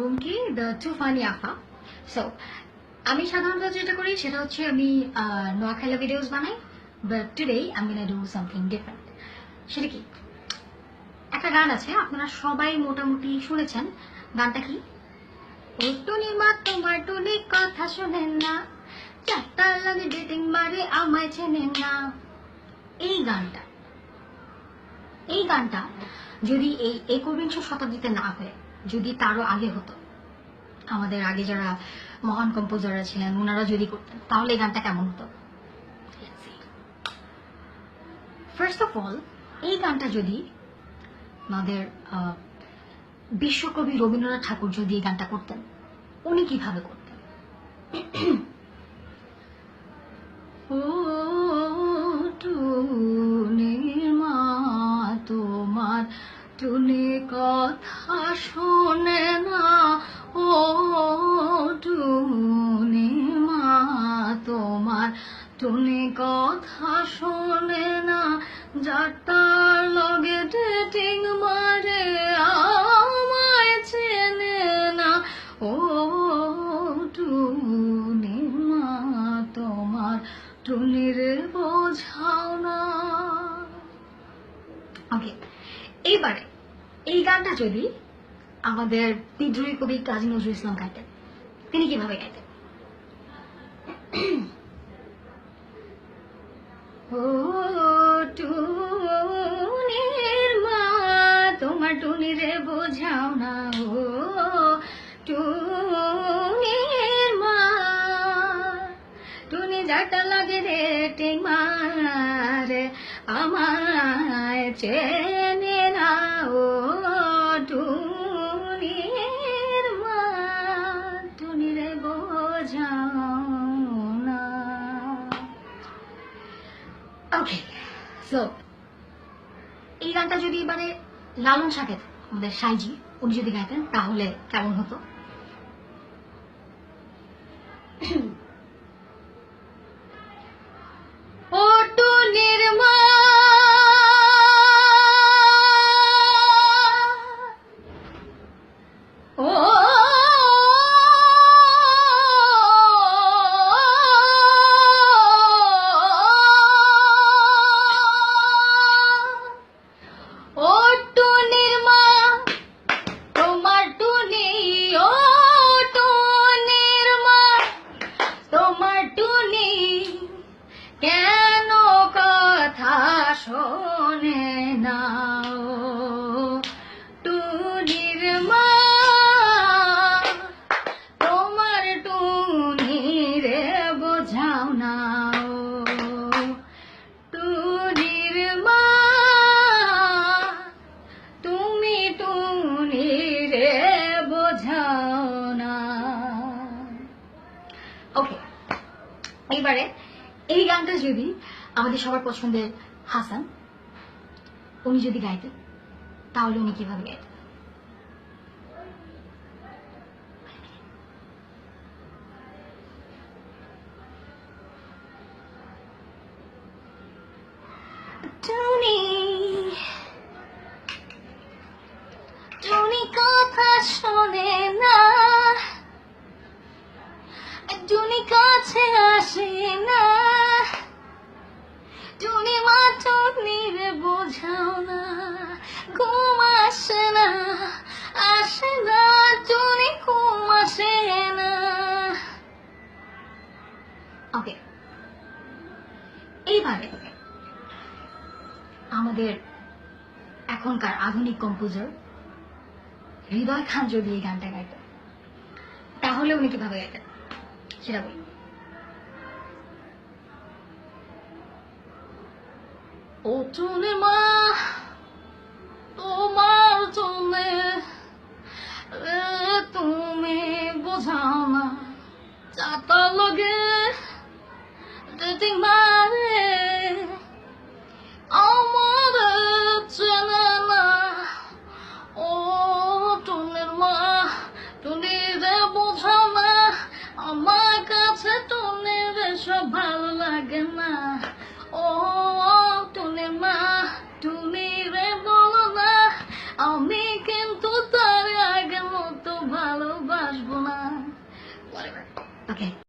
Rumki the two funny Apa. So আমি সাধারণত যেটা করি সেটা হচ্ছে আমি নোয়াখালী ভিডিওস বানাই, but today I am gonna do something different. সেটা কি, একটা গান আছে আপনারা সবাই মোটামুটি শুনেছেন। গানটা কি? ও টুনি মা তোমার টুনি কথা শোনেন না, চারটা লাগে ডেটিং মারে আমায় চেনেন না। এই গানটা যদি এই একবিংশ শতাব্দীতে না হয়ে যদি তারও আগে হতো, আমাদের আগে যারা মহান কম্পোজাররা ছিলেন ওনারা যদি করতেন, তাহলে এই গানটা কেমন হতো? ফার্স্ট অফ অল, এই গানটা যদি আমাদের বিশ্বকবি রবীন্দ্রনাথ ঠাকুর যদি এই গানটা করতেন, উনি কিভাবে করতেন? ও টুনির মা তোমার টুনি কথা শোনে না, ও টুনি মা তোমার টুনি কথা শোনে না, যারটার লগে ডেটিং মারে আমায় চেনে না, ও টুনি মা তোমার টুনির বোঝাও না। ওকে, এইবারে এই গানটা যদি আমাদের বিদ্রোহী কবি কাজী নজরুল ইসলাম গাইতেন, তিনি কিভাবে গাইতেন? ও টুনির মা তোমার টুনিরে বোঝাও না, ও টুনির মা টুনি যাটা লাগে রে টিং মারে আমায় চেনে না, ও টুনির মা টুনিরে বোঝাও না। ওকে, সো এই গানটা যদি এবারে লালন সাকেত, আমাদের সাইজি, উনি যদি গাইতেন তাহলে কেমন হতো? ও টুনির মা ও ও টুনির মা তোমার টুনি, ও টুনির মা তোমার টুনি কেন কথা শোনে না, ও টুনির মা তোমার টুনি রে বোঝাও না, ও টুনির মা তুমি টুনি রে বোঝাও না। ওকে, এইবারে এই গানটা যদি আমাদের সবার পছন্দের হাসান, উনি যদি গাইতেন তাহলে উনি কিভাবে গাইতেন? টুনি টুনি কথা শোনে না, টুনি কাছে আসে না, টুনি মা টুনির বোঝাও না, ঘুম আসে না, আসে না, টুনি ঘুম আসে না। ওকে, এইভাবে আমাদের এখনকার আধুনিক কম্পোজার হৃদয় খান যদি এই গানটা গাইতেন তাহলে উনি কিভাবে গাইতেন সেটা বলি। ও টুনি মা তোমার জন্যে তুমি বোঝাও না, চারটা লগে ডেটিং মারে আমার চেনে না, ও টুনির মা টুনিরে বোঝাও না, আমার কাছে টুনির সব ভালো লাগে না, ও টুনির মা টুনিরে বলো না আমি কিন্তু তার আগের মতো ভালো ভালোবাসবো না, whatever. Okay.